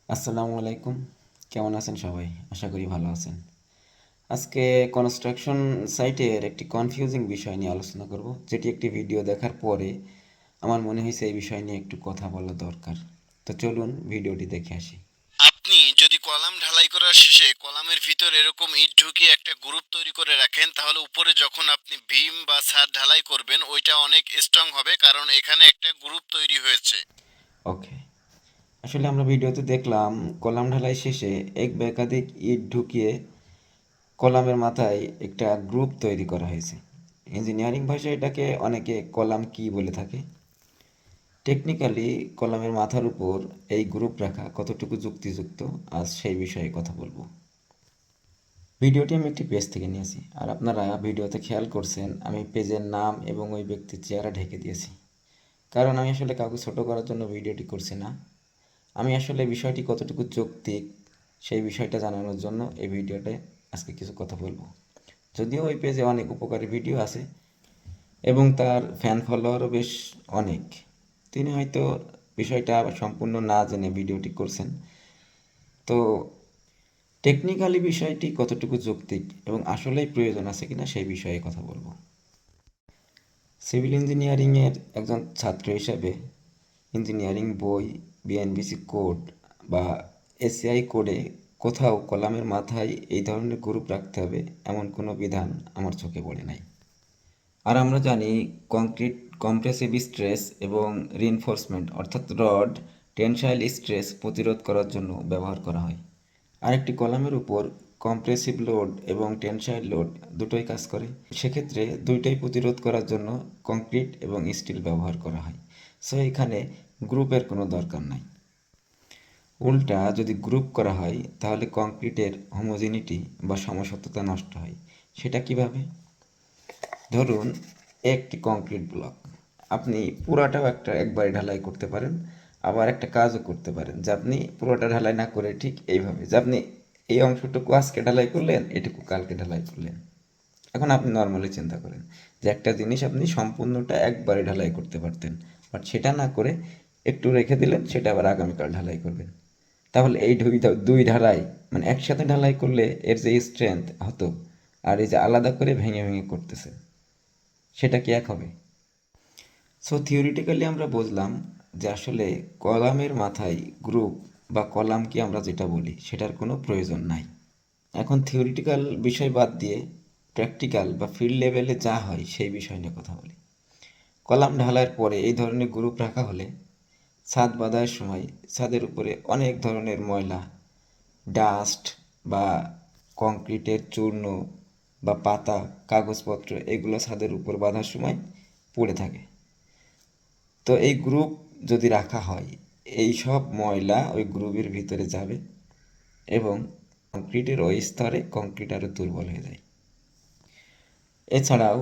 আসসালামু আলাইকুম। কেমন আছেন সবাই? আশা করি ভালো আছেন। আজকে কনস্ট্রাকশন সাইটের একটি কনফিউজিং বিষয় নিয়ে আলোচনা করব, যেটি একটি ভিডিও দেখার পরে আমার মনে হয়েছে এই বিষয় নিয়ে একটু কথা বলা দরকার। তো চলুন ভিডিওটি দেখে আসি। আপনি যদি কলাম ঢালাই করার শেষে কলামের ভিতর এরকম ইট ঢুকিয়ে একটা গ্রুপ তৈরি করে রাখেন, তাহলে উপরে যখন আপনি বিম বা ছাদ ঢালাই করবেন ওইটা অনেক স্ট্রং হবে, কারণ এখানে একটা গ্রুপ তৈরি হয়েছে। ওকে। আসলে আমরা ভিডিওতে দেখলাম কলাম ঢালাই শেষে এক বা একাধিক ইট ঢুকিয়ে কলামের মাথায় একটা গ্রুপ তৈরি করা হয়েছে। ইঞ্জিনিয়ারিং ভাষায় এটাকে অনেকে কলাম কি বলে থাকে। টেকনিক্যালি কলামের মাথার উপর এই গ্রুপ রাখা কতটুকু যুক্তিযুক্ত, আজ সেই বিষয়ে কথা বলবো। ভিডিওটি আমি একটি পেজ থেকে নিয়েছি, আর আপনারা ভিডিওতে খেয়াল করছেন আমি পেজের নাম এবং ওই ব্যক্তির চেহারা ঢেকে দিয়েছি, কারণ আমি আসলে কাউকে ছোট করার জন্য ভিডিওটি করছি না। আমি আসলে বিষয়টি কতটুকু যৌক্তিক সেই বিষয়টা জানানোর জন্য এই ভিডিওতে আজকে কিছু কথা বলবো। যদিও ওই পেজে অনেক উপকারী ভিডিও আছে এবং তার ফ্যান ফলোয়ারও বেশ অনেক, তিনি হয়তো বিষয়টা সম্পূর্ণ না জেনে ভিডিওটি করছেন। তো টেকনিক্যালি বিষয়টি কতটুকু যৌক্তিক এবং আসলেই প্রয়োজন আছে কিনা সেই বিষয়ে কথা বলবো। সিভিল ইঞ্জিনিয়ারিংয়ের একজন ছাত্র হিসাবে ইঞ্জিনিয়ারিং বই, বিএনবিসি কোড বা এসিআই কোডে কোথাও কলামের মাথায় এই ধরনের গ্রুপ রাখতে হবে এমন কোনো বিধান আমার চোখে পড়ে নাই। আর আমরা জানি কংক্রিট কম্প্রেসিভ স্ট্রেস এবং রিইনফোর্সমেন্ট অর্থাৎ রড টেনসাইল স্ট্রেস প্রতিরোধ করার জন্য ব্যবহার করা হয়। আরেকটি কলামের উপর কম্প্রেসিভ লোড এবং টেনসাইল লোড দুটোই কাজ করে। সেক্ষেত্রে দুইটাই প্রতিরোধ করার জন্য কংক্রিট এবং স্টিল ব্যবহার করা হয়। সো এখানে গ্রুপের কোনো দরকার নাই। উল্টা যদি গ্রুপ করা হয় তাহলে কংক্রিটের হোমোজিনিটি বা সমসত্বতা নষ্ট হয়। সেটা কিভাবে? ধরুন একটি কংক্রিট ব্লক, আপনি পুরাটাও একবারে ঢালাই করতে পারেন, আবার একটা কাজও করতে পারেন যে আপনি পুরোটা ঢালাই না করে ঠিক এইভাবে যে আপনি এই অংশটুকু আজকে ঢালাই করলেন, এটুকু কালকে ঢালাই করলেন। এখন আপনি নর্মালি চিন্তা করেন যে একটা জিনিস আপনি সম্পূর্ণটা একবারে ঢালাই করতে পারতেন, বাট সেটা না করে একটু রেখে দিলেন, সেটা আবার আগামীকাল ঢালাই করবেন। তাহলে এই দুই ঢালাই মানে একসাথে ঢালাই করলে এর যে স্ট্রেংথ হতো, আর এই যে আলাদা করে ভেঙে ভেঙে করতেছে, সেটা কি এক হবে? সো থিওরিটিক্যালি আমরা বুঝলাম যে আসলে কলামের মাথায় গ্রুপ বা কলাম কি আমরা যেটা বলি সেটার কোনো প্রয়োজন নাই। এখন থিওরিটিক্যাল বিষয় বাদ দিয়ে প্র্যাকটিক্যাল বা ফিল্ড লেভেলে যা হয় সেই বিষয় নিয়ে কথা বলি। কলাম ঢালাইয়ের পরে এই ধরনের গ্রুপ রাখা হলে ছাদ বাঁধার সময় ছাদের উপরে অনেক ধরনের ময়লা, ডাস্ট বা কংক্রিটের চূর্ণ বা পাতা, কাগজপত্র এগুলো ছাদের উপর বাঁধার সময় পড়ে থাকে। তো এই গ্রুপ যদি রাখা হয়, এই সব ময়লা ওই গ্রুপের ভিতরে যাবে এবং কংক্রিটের ওই স্তরে কংক্রিট আরও দুর্বল হয়ে যায়। এছাড়াও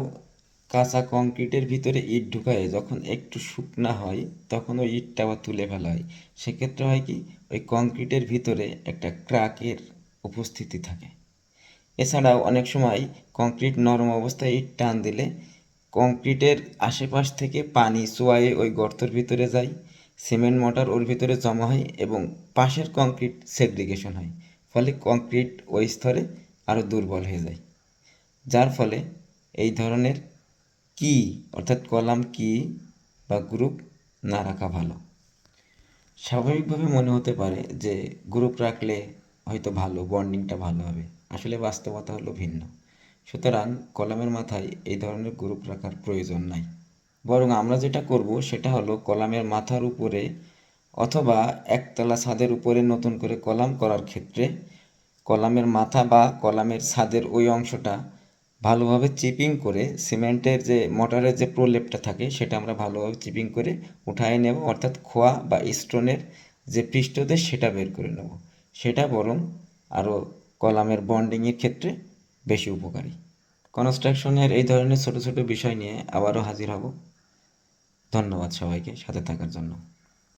কাঁচা কংক্রিটের ভিতরে ইট ঢুকায়ে যখন একটু শুকনা হয় তখন ওই ইটটা আবার তুলে ফেলা হয়। সেক্ষেত্রে হয় কি, ওই কংক্রিটের ভিতরে একটা ক্র্যাকের উপস্থিতি থাকে। এছাড়াও অনেক সময় কংক্রিট নরম অবস্থায় ইট টান দিলে কংক্রিটের আশেপাশ থেকে পানি চুয়ায়ে ওই গর্তের ভিতরে যায়, সিমেন্ট মর্টার ওর ভিতরে জমা হয় এবং পাশের কংক্রিট সেগ্রিগেশন হয়। ফলে কংক্রিট ওই স্তরে আরও দুর্বল হয়ে যায়, যার ফলে এই ধরনের কি অর্থাৎ কলাম কি বা গ্রুপ না রাখা ভালো। স্বাভাবিকভাবে মনে হতে পারে যে গ্রুপ রাখলে হয়তো ভালো, বন্ডিংটা ভালো হবে। আসলে বাস্তবতা হলো ভিন্ন। সুতরাং কলামের মাথায় এই ধরনের গ্রুপ রাখার প্রয়োজন নাই। বরং আমরা যেটা করব সেটা হলো কলামের মাথার উপরে অথবা একতলা ছাদের উপরে নতুন করে কলাম করার ক্ষেত্রে কলামের মাথা বা কলামের ছাদের ওই অংশটা ভালোভাবে চিপিং করে সিমেন্টের যে মোটরের যে প্রলেপটা থাকে সেটা আমরা ভালোভাবে চিপিং করে উঠায় নেব, অর্থাৎ খোয়া বা স্টোনের যে পৃষ্ঠদেশ সেটা বের করে নেব। সেটা বরং আরও কলামের বন্ডিংয়ের ক্ষেত্রে বেশি উপকারী। কনস্ট্রাকশনের এই ধরনের ছোট ছোট বিষয় নিয়ে আবারও হাজির হব। ধন্যবাদ সবাইকে সাথে থাকার জন্য।